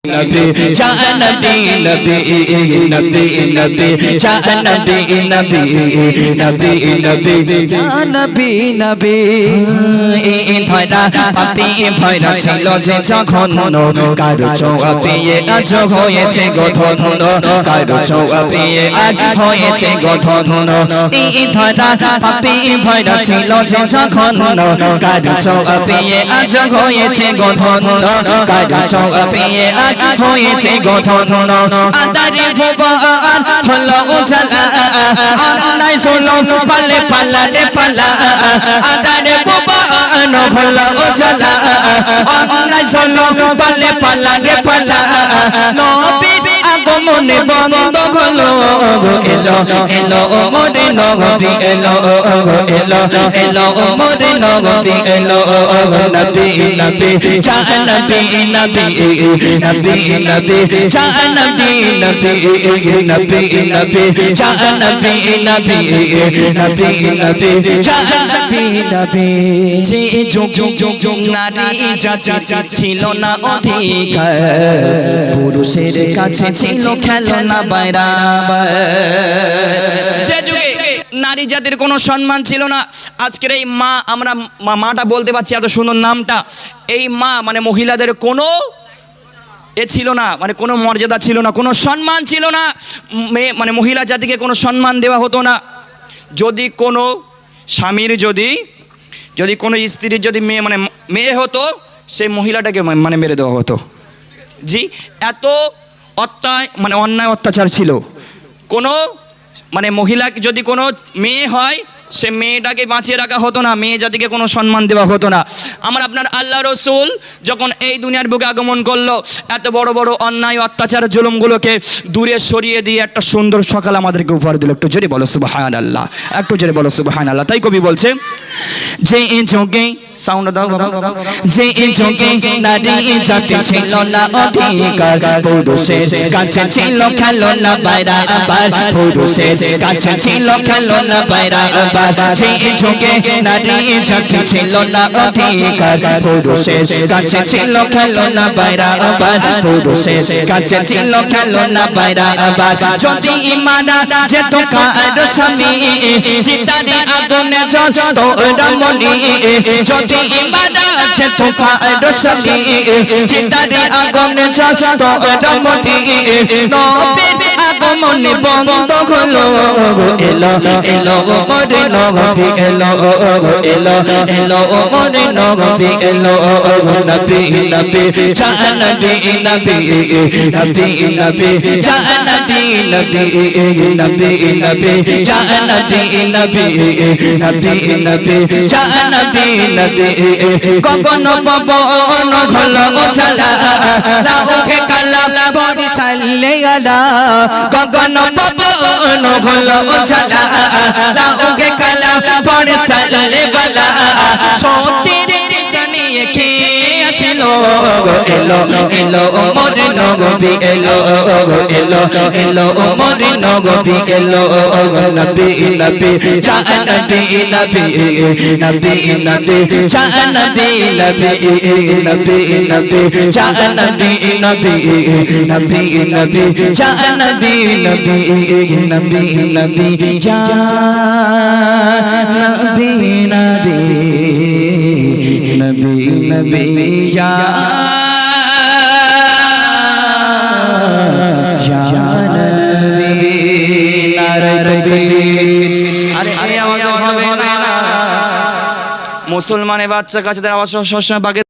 नबी जा नबी नबी नबी नबी जा नबी नबी नबी नबी जा नबी नबी এই ভয়রা পাপি ভয়রা ছিল যে যখন কারো ছোঁয়া পেয়ে আজ হয়েছে গধন কারো ছোঁয়া পেয়ে আজ হয়েছে গধন এই ভয়রা পাপি ভয়রা ছিল যে যখন কারো ছোঁয়া পেয়ে আজ হয়েছে গধন কারো ছোঁয়া পেয়ে আজ হয়েছে গধন আদারে ফুবান হলো উজালা আনাই সোলো পালে পালা রে পালা আদারে ফুবান হলো উজালা আনাই সোলো পালে পালা রে পালা নবী আগমনে বন্ধ হলো এলো এলো মোরে নবী এলো এলো এলো মোরে নবী এলো নবী নবী যা নবী নবী নবী নবী যা নবী নবী নবী নবী যা নবী নবী নবী নবী যা নবী নবী যে যুগ নারী জাতি ছিল না অধিকার পুরুষের কাছে ছিল খেলনা বাইরা যে যুগে নারী জাতির কোনো সম্মান ছিল না আজকের এই মা আমরা মাটা বলতে পারছি এত সুন্দর নামটা এই মা মানে মহিলাদের কোনো এ ছিল না মানে কোনো মর্যাদা ছিল না কোনো সম্মান ছিল না মানে মহিলা জাতিকে কোনো সম্মান দেওয়া হতো না যদি কোনো স্বামীর যদি কোনো স্ত্রীর যদি মেয়ে হতো সেই মহিলাটাকে মানে মেরে দেওয়া হতো জি এত অন্যায় অত্যাচার ছিল কোনো মানে মহিলা যদি কোনো মেয়ে হয় সে মেয়েটাকে বাঁচিয়ে রাখা হতো না মেয়ে জাতিকে কোনো সম্মান দেওয়া হতো না আমার আপনার আল্লাহ রসুল যখন এই দুনিয়ার বুকে আগমন করলো এত বড় বড় অন্যায় অত্যাচার জুলুমগুলোকে দূরে সরিয়ে দিয়ে একটা সুন্দর সকাল আমাদেরকে উপহার দিল একটু জোরে বলো সুবহানাল্লাহ একটু জোরে বলো সুবহানাল্লাহ তাই কবি বলছে যে যোগে সাউন্ড দাও যে যোগে নারী জাতি ছিল না অধিকার পুরুষের কাছে ছিল খেলনা বাইরা আবার পুরুষের কাছে ছিল খেলনা বাইরা আবার যে যোগে নারী জাতি ছিল না অধিকার পুরুষের কাছে ছিল খেলনা বাইরা আবার পুরুষের কাছে ছিল খেলনা বাইরা আবার যদি ইমানা যেত কারো স্বামী চিতারে আগুনে জ্বলত রমণী যদি ইমানা যেত কারো স্বামী চিতারে আগুনে জ্বলত রমণী নবীর আগমনে বন্ধ হলো এলো এলো মোরে নবী এলো এলো এলো মোরে নবী এলো নবী নবী যা নবী নবী নবী নবী যা নবী নবী নবী নবী যা নবী নবী নবী নবী যা নবী নবী কখন পবন হলো উজালা রাউকে কালা বরিশালে আলা কখন পবন হলো উজালা রাউকে কালা বরিশালে বালা সত্যের নিশানি কে আসলো এলো এলো মোরে নবী এলো এলো এলো মোরে নবী এলো নবী নবী যা নবী নবী নবী নবী যা নবী নবী নবী নবী যা নবী নবী নবী নবী যা নবী নবী নবী নবী যা নবী নবী নবী নবী যা নবী নারে তাকবীর আরে এই আওয়াজ হবে না মুসলমানের বাচ্চা কাচ্চাদের আওয়াজ সবসময় বাগে